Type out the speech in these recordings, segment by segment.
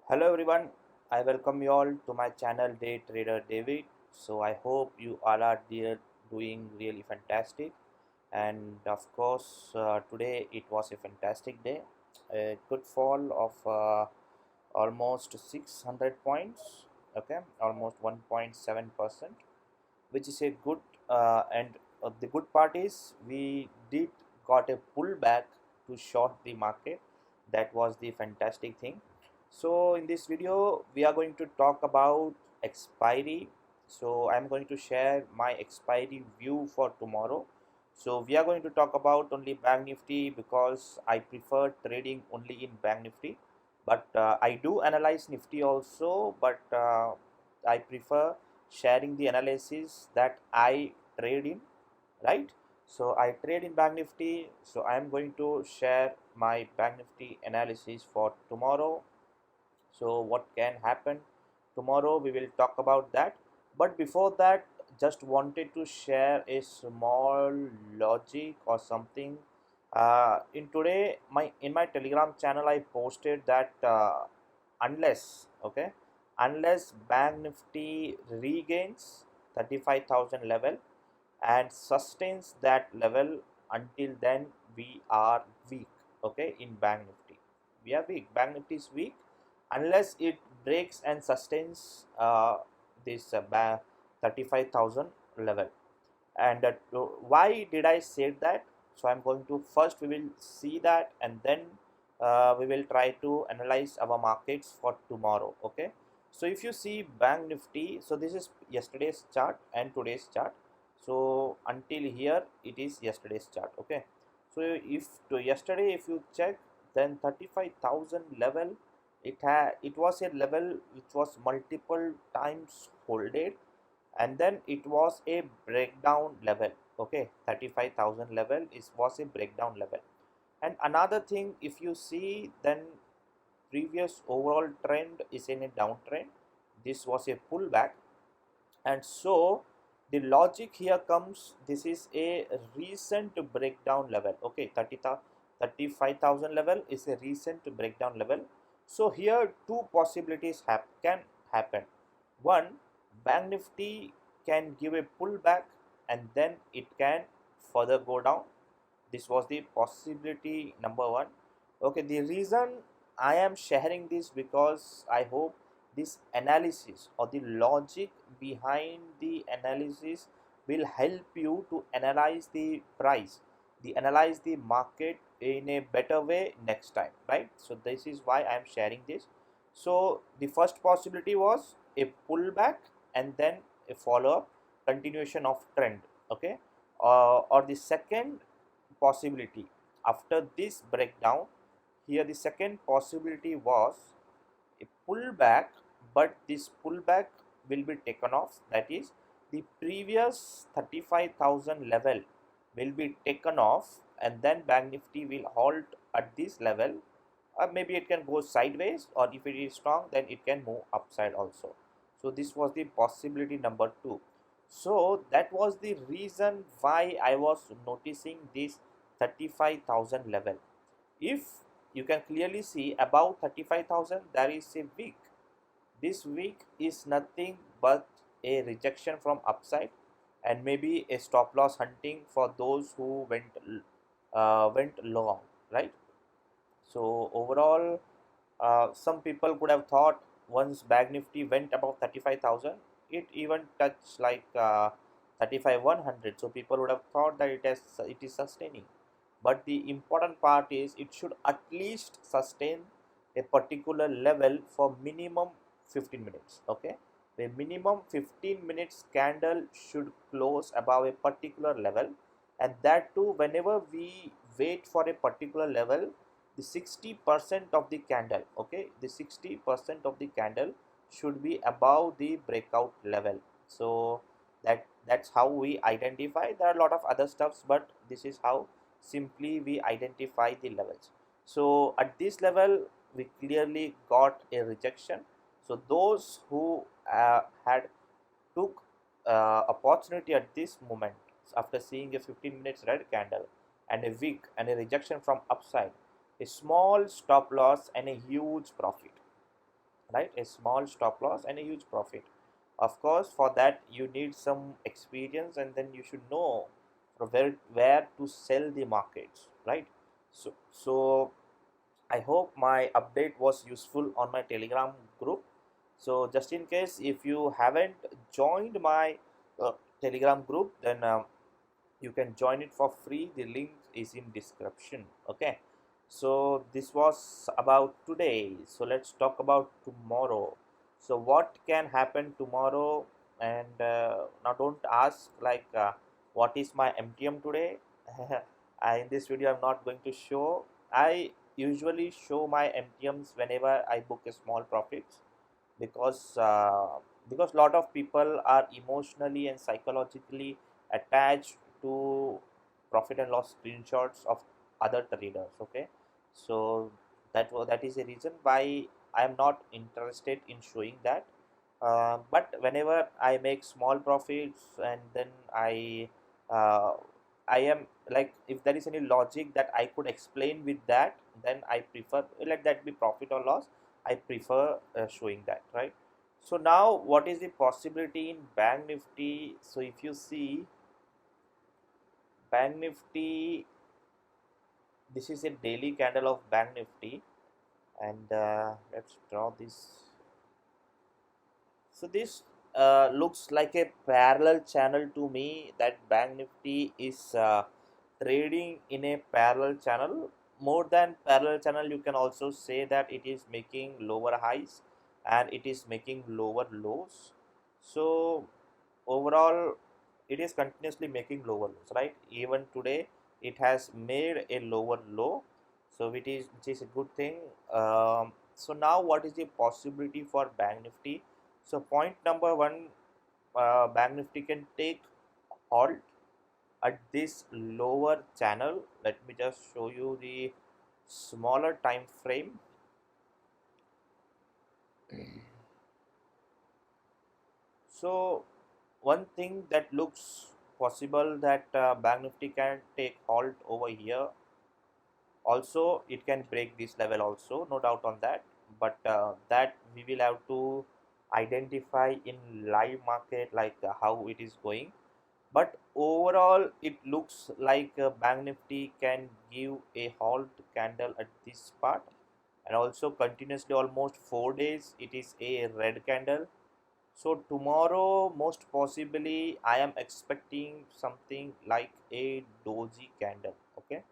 Hello everyone, I welcome you all to my channel Day Trader David. So I hope you all are there doing really fantastic. And of course, today it was a fantastic day. A good fall of almost 600 points. Okay, almost 1.7%, which is a good. And the good part is we did got a pullback to short the market. That was the fantastic thing. So in this video we are going to talk about expiry. So I'm going to share my expiry view for tomorrow. So we are going to talk about only bank nifty because I prefer trading only in bank nifty, but I do analyze nifty also, but I prefer sharing the analysis that I trade in, right? So I trade in bank nifty, so I am going to share my bank nifty analysis for tomorrow. So what can happen tomorrow, we will talk about that. But before that, just wanted to share a small logic or something. In my telegram channel I posted that unless, okay, unless bank nifty regains 35,000 level and sustains that level, until then we are weak. Okay, in bank nifty we are weak, bank nifty is weak unless it breaks and sustains this 35,000 level. And why did I say that? So I'm going to first, we will see that, and then we will try to analyze our markets for tomorrow. Okay, so if you see bank nifty, so this is yesterday's chart and today's chart. So until here it is yesterday's chart. Okay, so if to yesterday if you check, then 35,000 level, it was a level which was multiple times holded, and then it was a breakdown level. Okay, 35,000 level is was a breakdown level. And another thing, if you see, then previous overall trend is in a downtrend. This was a pullback, and so the logic here comes, this is a recent breakdown level. Okay, 35,000 level is a recent breakdown level. So here two possibilities can happen. One, bank nifty can give a pullback and then it can further go down. This was the possibility number one. Okay, the reason I am sharing this, because I hope this analysis or the logic behind the analysis will help you to analyze the price, the analyze the market in a better way next time, right? So this is why I am sharing this. So the first possibility was a pullback and then a follow-up continuation of trend. Okay, or the second possibility, after this breakdown, here the second possibility was a pullback, but this pullback will be taken off. That is, the previous 35,000 level will be taken off, and then bank nifty will halt at this level. Maybe it can go sideways, or if it is strong, then it can move upside also. So this was the possibility number two. So that was the reason why I was noticing this 35,000 level. If you can clearly see above 35,000 there is a wick. This wick is nothing but a rejection from upside, and maybe a stop loss hunting for those who went long, right? So overall, some people could have thought once bank nifty went above 35,000, it even touched like 35,100. So people would have thought that it is sustaining. But the important part is it should at least sustain a particular level for minimum 15 minutes. Okay, the minimum 15 minutes candle should close above a particular level, and that too whenever we wait for a particular level, the 60% of the candle, okay, the 60% of the candle should be above the breakout level. So that's how we identify. There are a lot of other stuffs, but this is how simply we identify the levels. So at this level we clearly got a rejection. So those who had took opportunity at this moment, after seeing a 15 minutes red candle and a wick and a rejection from upside, a small stop loss and a huge profit. right? A small stop loss and a huge profit. Of course, for that you need some experience, and then you should know from where to sell the markets, right? So I hope my update was useful on my Telegram group. So just in case if you haven't joined my uh, Telegram group, then you can join it for free. The link is in description. Okay. So this was about today. So let's talk about tomorrow. So what can happen tomorrow? And now don't ask like what is my MTM today. In this video I'm not going to show. I usually show my MTMs whenever I book a small profits, because because lot of people are emotionally and psychologically attached to profit and loss screenshots of other traders. Okay, so that is a reason why I am not interested in showing that. But whenever I make small profits, and then uh, I am like, if there is any logic that I could explain with that, then I prefer, let that be profit or loss, I prefer showing that, right? So now what is the possibility in Bank Nifty? So if you see Bank Nifty, this is a daily candle of Bank Nifty, and let's draw this. So this looks like a parallel channel to me, that Bank Nifty is trading in a parallel channel. More than parallel channel, you can also say that it is making lower highs and it is making lower lows. So overall, it is continuously making lower lows, right? Even today it has made a lower low, so which is a good thing. So now what is the possibility for Bank Nifty? So point number one, Bank Nifty can take halt at this lower channel. Let me just show you the smaller time frame. So one thing that looks possible, that Bank Nifty can take halt over here. Also it can break this level also, no doubt on that, but that we will have to identify in live market, like how it is going. But overall it looks like Bank Nifty can give a halt candle at this part, and also continuously almost 4 days it is a red candle. So tomorrow most possibly I am expecting something like a doji candle. Okay,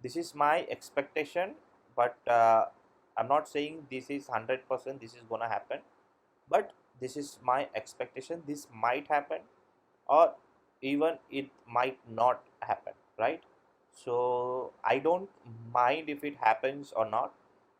this is my expectation, but I'm not saying this is 100% this is gonna happen, but this is my expectation. This might happen, or even it might not happen, right? So I don't mind if it happens or not,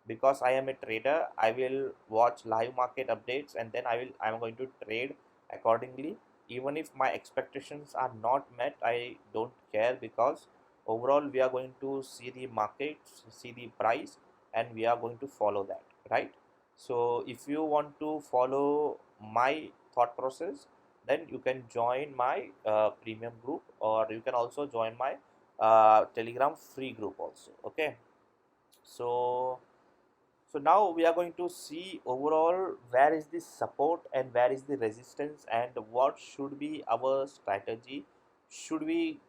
because I am a trader. I will watch live market updates, and then I'm going to trade accordingly. Even if my expectations are not met, I don't care, because overall we are going to see the markets, see the price, and we are going to follow that, right? So if you want to follow my thought process, then you can join my premium group, or you can also join my Telegram free group also. Okay, so now we are going to see overall where is the support and where is the resistance, and what should be our strategy. Should we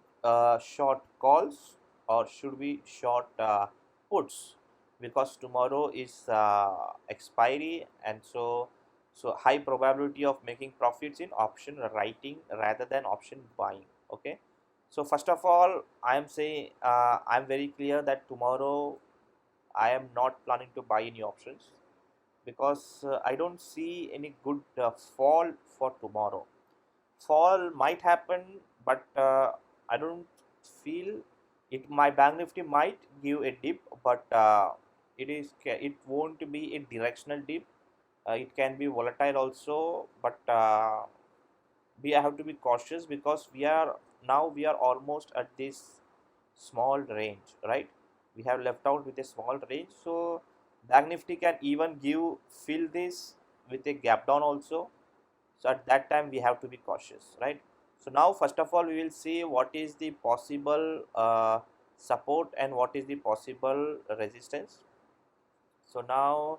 short calls, or should we short puts? Because tomorrow is expiry, and so high probability of making profits in option writing rather than option buying. Okay, so first of all, I am saying, I'm very clear that tomorrow I am not planning to buy any options, because I don't see any good fall for tomorrow. Fall might happen, but I don't feel it. My Bank Nifty might give a dip, but it won't be a directional dip. It can be volatile also, but we have to be cautious, because we are almost at this small range, right? We have left out with a small range, so Bank Nifty can even give fill this with a gap down also. So at that time we have to be cautious, right? So now first of all we will see what is the possible support and what is the possible resistance. So now,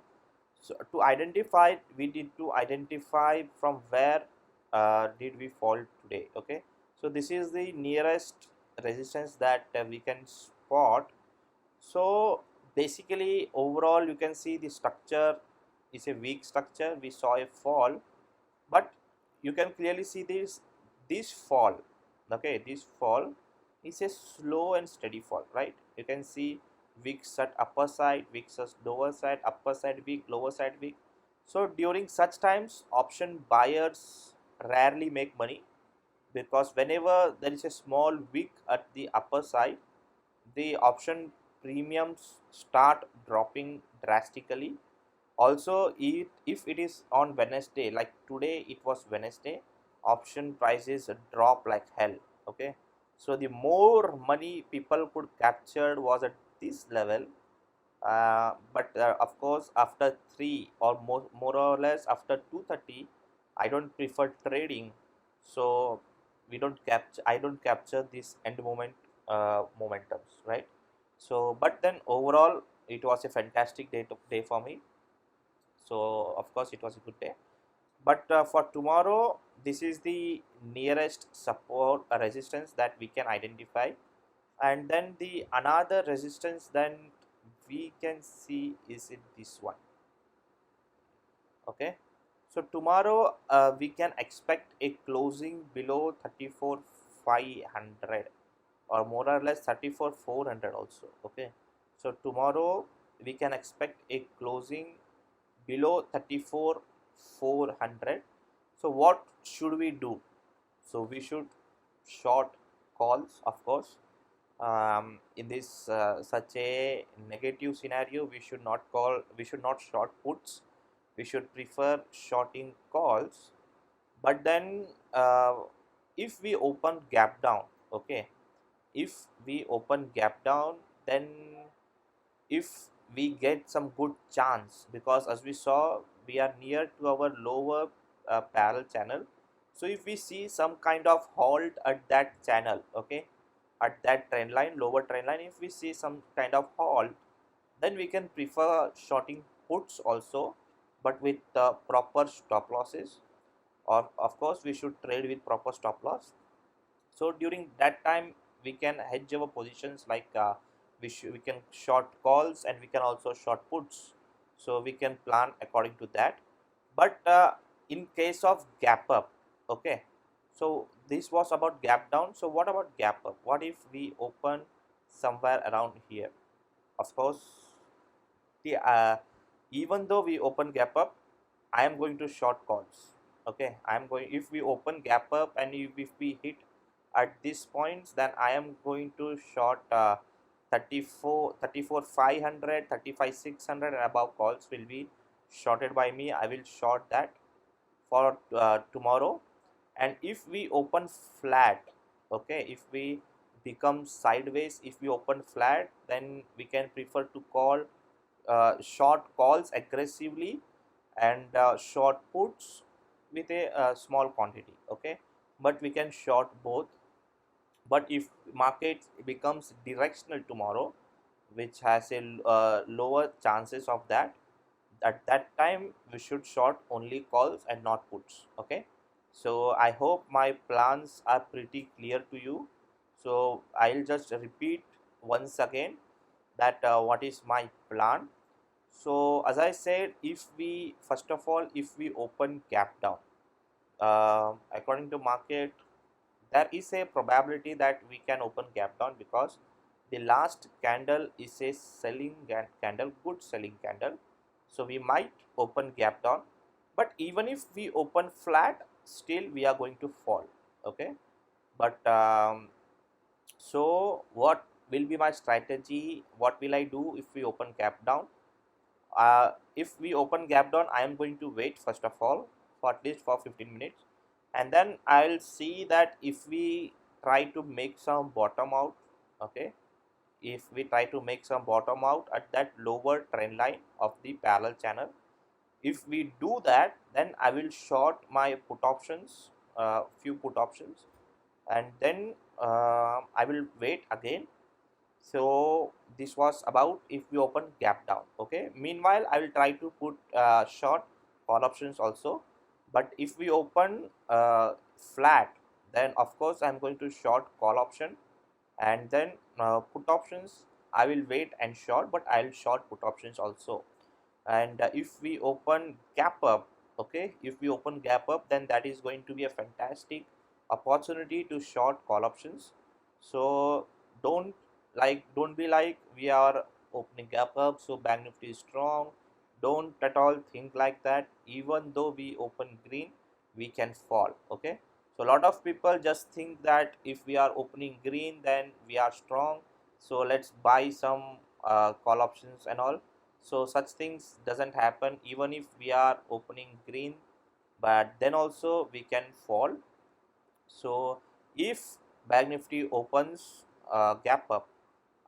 So to identify, we need to identify from where did we fall today. Okay, so this is the nearest resistance that we can spot. So basically overall you can see the structure is a weak structure. We saw a fall, but you can clearly see this fall. Okay, this fall is a slow and steady fall, right? You can see wicks at upper side, wicks at lower side, upper side weak, lower side weak. So during such times option buyers rarely make money, because whenever there is a small wick at the upper side, the option premiums start dropping drastically. Also, if it is on Wednesday, like today it was Wednesday, option prices drop like hell. Okay, so the more money people could capture was at this level. But of course after 3 or more or less after 2:30, I don't prefer trading. So I don't capture this end moment momentums, right? So but then overall it was a fantastic day for me. So of course it was a good day. But for tomorrow, this is the nearest support resistance that we can identify. And then the another resistance then we can see is in this one. Okay, so tomorrow we can expect a closing below 34,500, or more or less 34,400 also. Okay, so tomorrow we can expect a closing below 34,400. So what should we do? So we should short calls, of course. In this such a negative scenario, we should not short puts. We should prefer shorting calls. But then if we open gap down, okay, if we open gap down, then if we get some good chance, because as we saw we are near to our lower parallel channel. So if we see some kind of halt at that channel, okay, at that trend line, lower trend line, if we see some kind of halt, then we can prefer shorting puts also, but with proper stop losses. Or of course we should trade with proper stop loss. So during that time we can hedge our positions, like we can short calls and we can also short puts. So we can plan according to that. But in case of gap up, okay, so this was about gap down. So what about gap up? What if we open somewhere around here? Of course, the even though we open gap up, I am going to short calls. Okay, I am going, if we open gap up and if we hit at this points, then I am going to short 34,500, 35,600 and above calls will be shorted by me. I will short that for tomorrow. And if we open flat, okay, if we become sideways, if we open flat, then we can prefer to call short calls aggressively and short puts with a small quantity. Okay, but we can short both. But if market becomes directional tomorrow, which has a lower chances of that, at that time we should short only calls and not puts. Okay, so I hope my plans are pretty clear to you. So I'll just repeat once again that what is my plan. So as I said, if we first of all, if we open gap down, according to market, there is a probability that we can open gap down, because the last candle is a selling candle, good selling candle. So we might open gap down, but even if we open flat, still we are going to fall. Okay, but so what will be my strategy? What will I do if we open gap down? If we open gap down, I am going to wait first of all for at least for 15 minutes, and then I'll see that if we try to make some bottom out. Okay, if we try to make some bottom out at that lower trend line of the parallel channel, if we do that, then I will short my put options, few put options, and then I will wait again. So this was about if we open gap down. Okay, meanwhile I will try to put short call options also, but if we open flat, then of course I'm going to short call option, and then put options I will wait and short, but I'll short put options also. And if we open gap up, okay, if we open gap up, then that is going to be a fantastic opportunity to short call options. So don't don't be like we are opening gap up so bank nifty is strong. Don't at all think like that. Even though we open green, we can fall. Okay, so a lot of people just think that if we are opening green, then we are strong, so let's buy some call options and all. So such things doesn't happen. Even if we are opening green, but then also we can fall. So if bank nifty opens gap up,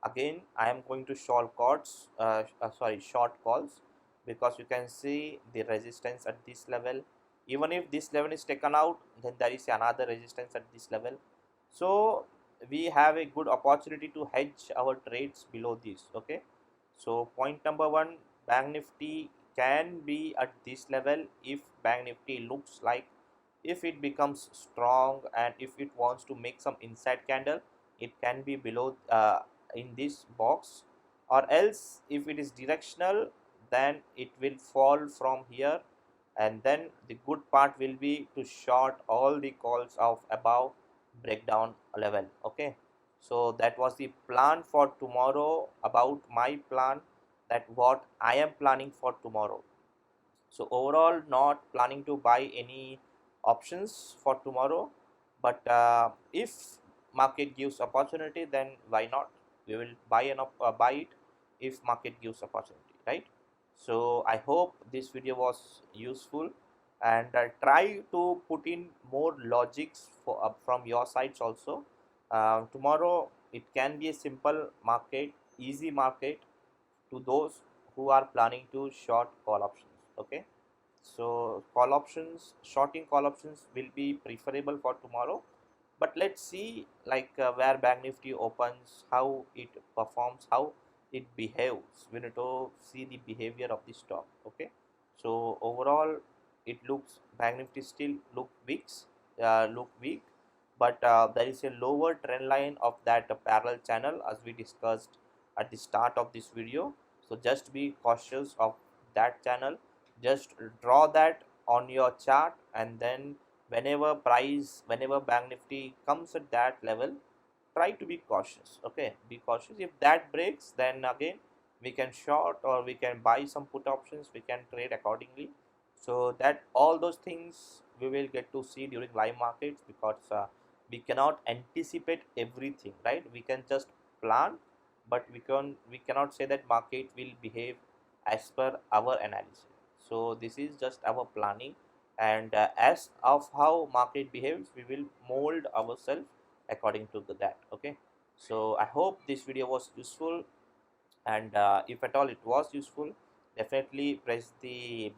again I am going to short calls, short calls, because you can see the resistance at this level. Even if this level is taken out, then there is another resistance at this level. So we have a good opportunity to hedge our trades below this. Okay, so point number one, bank nifty can be at this level if bank nifty looks like, if it becomes strong and if it wants to make some inside candle, it can be below in this box. Or else if it is directional, then it will fall from here, and then the good part will be to short all the calls of above breakdown level. Okay, so that was the plan for tomorrow, about my plan, that what I am planning for tomorrow. So overall not planning to buy any options for tomorrow, but if market gives opportunity, then why not, we will buy it if market gives opportunity, right? So I hope this video was useful, and try to put in more logics for from your sides also. Tomorrow it can be a simple market, easy market to those who are planning to short call options. Okay, so call options, shorting call options will be preferable for tomorrow. But let's see, where bank nifty opens, how it performs, how it behaves. We need to see the behavior of the stock. Okay, so overall it looks, bank nifty still look weak, but there is a lower trend line of that parallel channel as we discussed at the start of this video. So just be cautious of that channel. Just draw that on your chart, and then whenever bank nifty comes at that level, try to be cautious. Okay, be cautious. If that breaks, then again we can short or we can buy some put options, we can trade accordingly. So that all those things we will get to see during live markets, because we cannot anticipate everything, right? We can just plan, but we cannot say that market will behave as per our analysis. So this is just our planning, and as of how market behaves, we will mold ourselves according to that. Okay, so I hope this video was useful, and if at all it was useful, definitely press the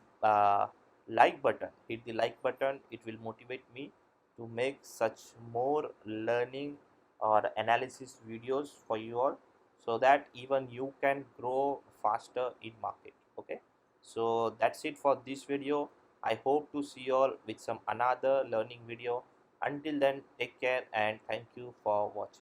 like button, hit the like button. It will motivate me to make such more learning or analysis videos for you all, so that even you can grow faster in market. Okay, so that's it for this video. I hope to see you all with some another learning video. Until then, take care and thank you for watching.